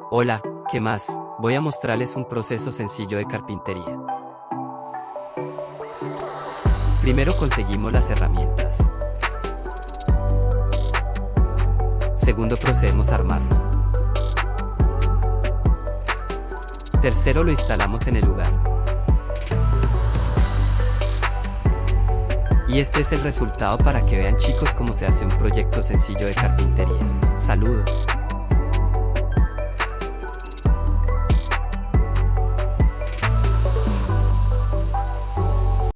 Hola, ¿qué más? Voy a mostrarles un proceso sencillo de carpintería. Primero conseguimos las herramientas. Segundo, procedemos a armarlo. Tercero, lo instalamos en el lugar. Y este es el resultado para que vean, chicos, cómo se hace un proyecto sencillo de carpintería. Saludos.